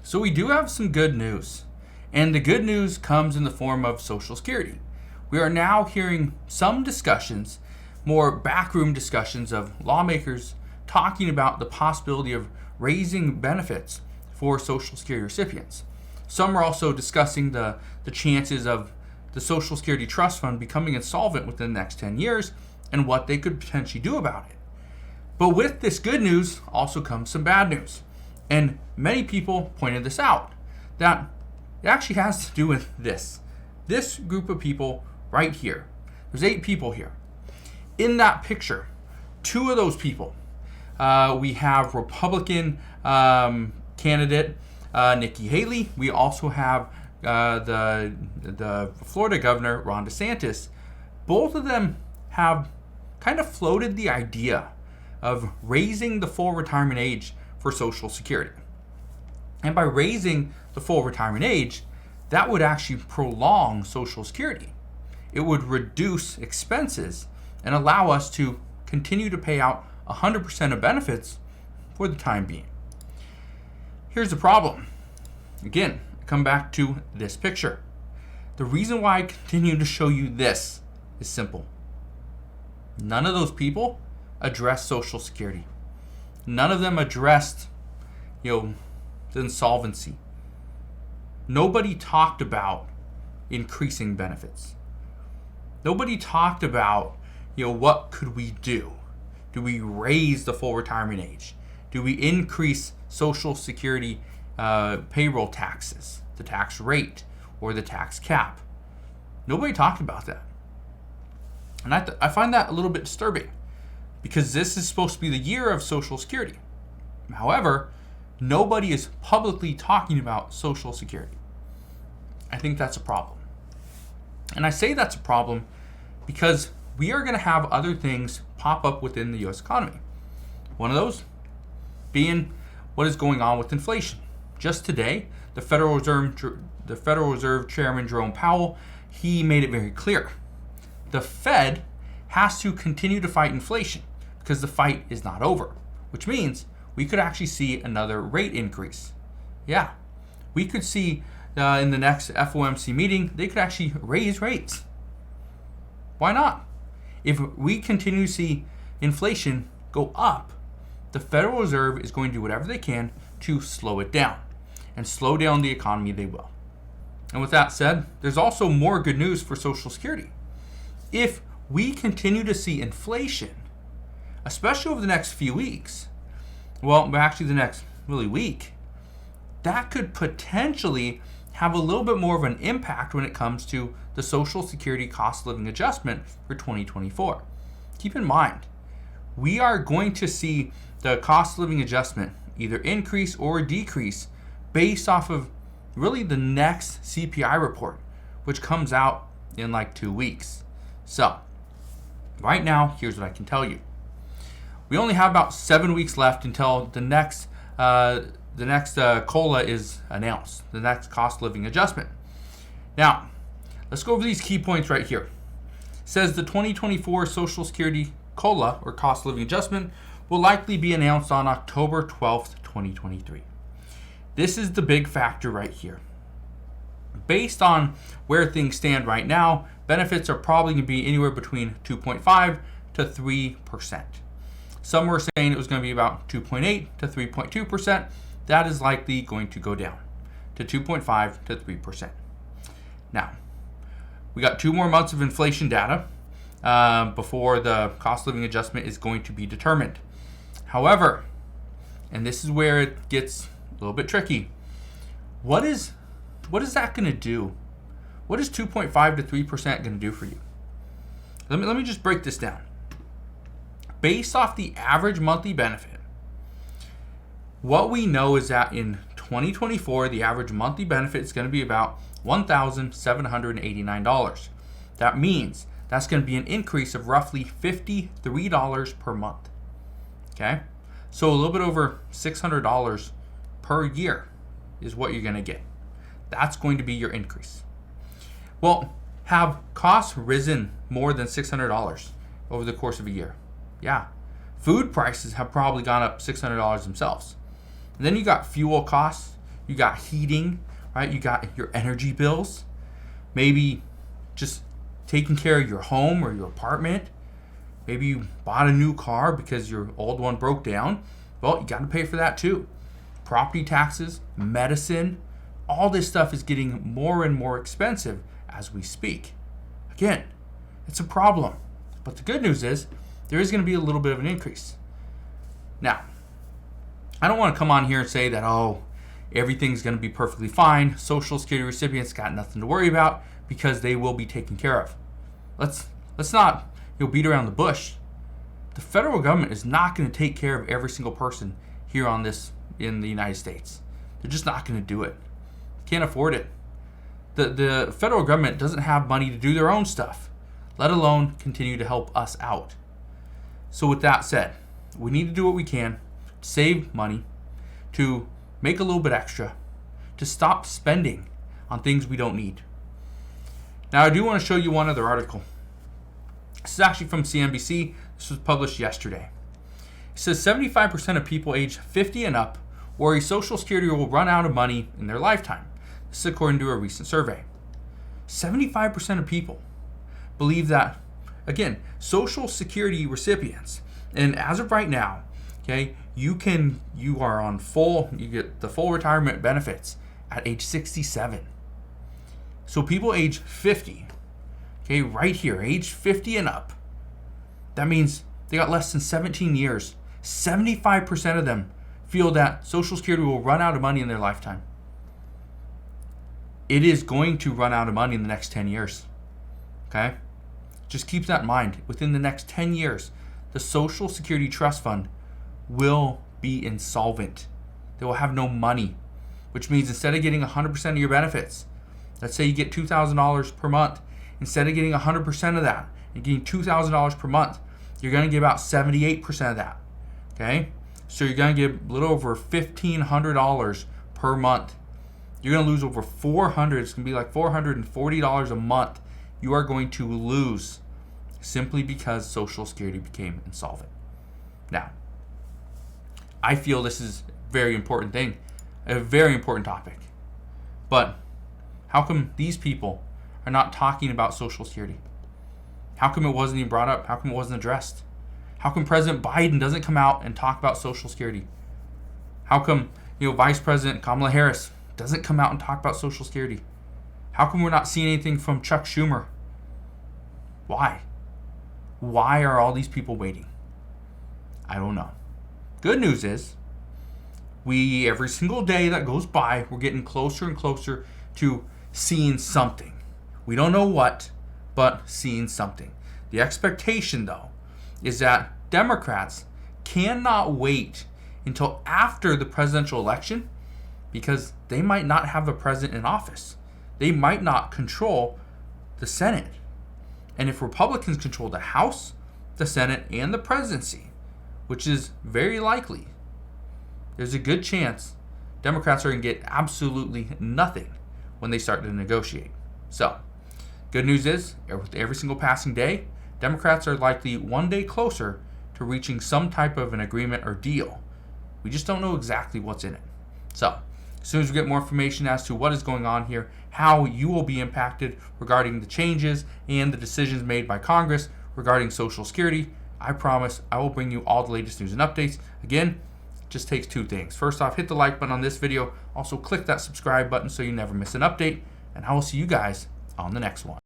So we do have some good news. And the good news comes in the form of Social Security. We are now hearing some discussions, more backroom discussions of lawmakers talking about the possibility of raising benefits for Social Security recipients. Some are also discussing the chances of the Social Security Trust Fund becoming insolvent within the next 10 years and what they could potentially do about it. But with this good news also comes some bad news. And many people pointed this out, that it actually has to do with this group of people right here. There's 8 people here. In that picture, 2 of those people, we have Republican candidate Nikki Haley. We also have the Florida governor, Ron DeSantis. Both of them have kind of floated the idea of raising the full retirement age for Social Security. And by raising the full retirement age, that would actually prolong Social Security. It would reduce expenses and allow us to continue to pay out 100% of benefits for the time being. Here's the problem. Again, I come back to this picture. The reason why I continue to show you this is simple. None of those people addressed Social Security. None of them addressed, the insolvency. Nobody talked about increasing benefits. Nobody talked about, what could we do? Do we raise the full retirement age? Do we increase Social Security payroll taxes, the tax rate, or the tax cap? Nobody talked about that. And I find that a little bit disturbing, because this is supposed to be the year of Social Security. However, nobody is publicly talking about Social Security. I think that's a problem. And I say that's a problem because we are going to have other things pop up within the U.S. economy. One of those being what is going on with inflation. Just today, the Federal Reserve Chairman Jerome Powell, he made it very clear. The Fed has to continue to fight inflation because the fight is not over, which means we could actually see another rate increase. Yeah, we could see in the next FOMC meeting, they could actually raise rates. Why not? If we continue to see inflation go up, the Federal Reserve is going to do whatever they can to slow it down. And slow down the economy they will. And with that said, there's also more good news for Social Security. If we continue to see inflation, especially over the next few weeks, well, actually the next week, that could potentially have a little bit more of an impact when it comes to the Social Security cost of living adjustment for 2024. Keep in mind, we are going to see the cost of living adjustment either increase or decrease based off of really the next CPI report, which comes out in like 2 weeks. So, right now, here's what I can tell you. We only have about 7 weeks left until the next COLA is announced, the next cost of living adjustment. Now, let's go over these key points right here. It says the 2024 Social Security COLA, or cost of living adjustment, will likely be announced on October 12th, 2023. This is the big factor right here. Based on where things stand right now, benefits are probably going to be anywhere between 2.5 to 3%. Some were saying it was going to be about 2.8 to 3.2%. That is likely going to go down to 2.5 to 3%. Now, we got 2 more months of inflation data before the cost of living adjustment is going to be determined. However, and this is where it gets a little bit tricky, what is that going to do? What is 2.5 to 3% going to do for you? Let me just break this down. Based off the average monthly benefit, what we know is that in 2024, the average monthly benefit is going to be about $1,789. That means that's going to be an increase of roughly $53 per month. Okay? So a little bit over $600 per year is what you're going to get. That's going to be your increase. Well, have costs risen more than $600 over the course of a year? Yeah. Food prices have probably gone up $600 themselves. And then you got fuel costs, You got heating, right? You got your energy bills. Maybe just taking care of your home or your apartment. Maybe you bought a new car because your old one broke down. Well, you got to pay for that too. Property taxes, medicine, all this stuff is getting more and more expensive as we speak. Again, it's a problem. But the good news is there is going to be a little bit of an increase. Now, I don't want to come on here and say that, oh, everything's going to be perfectly fine. Social Security recipients got nothing to worry about because they will be taken care of. Let's not beat around the bush. The federal government is not going to take care of every single person here in the United States. They're just not going to do it. Can't afford it. The federal government doesn't have money to do their own stuff, let alone continue to help us out. So with that said, we need to do what we can to save money, to make a little bit extra, to stop spending on things we don't need. Now, I do want to show you one other article. This is actually from CNBC. This was published yesterday. It says 75% of people age 50 and up worry Social Security will run out of money in their lifetime. This is according to a recent survey. 75% of people believe that, again, Social Security recipients, and as of right now, okay, you are on you get the full retirement benefits at age 67. So people age 50, okay, right here, age 50 and up, that means they got less than 17 years. 75% of them feel that Social Security will run out of money in their lifetime. It is going to run out of money in the next 10 years. Okay? Just keep that in mind. Within the next 10 years, the Social Security Trust Fund will be insolvent. They will have no money, which means instead of getting 100% of your benefits, let's say you get $2,000 per month, instead of getting 100% of that and getting $2,000 per month, you're going to get about 78% of that. Okay? So you're going to get a little over $1,500 per month. You're going to lose over $400. It's going to be like $440 a month. You are going to lose simply because Social Security became insolvent. Now, I feel this is a very important thing, a very important topic. But how come these people are not talking about Social Security? How come it wasn't even brought up? How come it wasn't addressed? How come President Biden doesn't come out and talk about Social Security? How come, Vice President Kamala Harris doesn't come out and talk about Social Security? How come we're not seeing anything from Chuck Schumer? Why? Why are all these people waiting? I don't know. Good news is, every single day that goes by, we're getting closer and closer to seeing something. We don't know what, but seeing something. The expectation, though, is that Democrats cannot wait until after the presidential election because they might not have a president in office. They might not control the Senate. And if Republicans control the House, the Senate, and the presidency, which is very likely, there's a good chance Democrats are going to get absolutely nothing when they start to negotiate. So, good news is, with every single passing day, Democrats are likely one day closer to reaching some type of an agreement or deal. We just don't know exactly what's in it. So, as soon as we get more information as to what is going on here, how you will be impacted regarding the changes and the decisions made by Congress regarding Social Security, I promise I will bring you all the latest news and updates. Again, it just takes two things. First off, hit the like button on this video. Also, click that subscribe button so you never miss an update. And I will see you guys on the next one.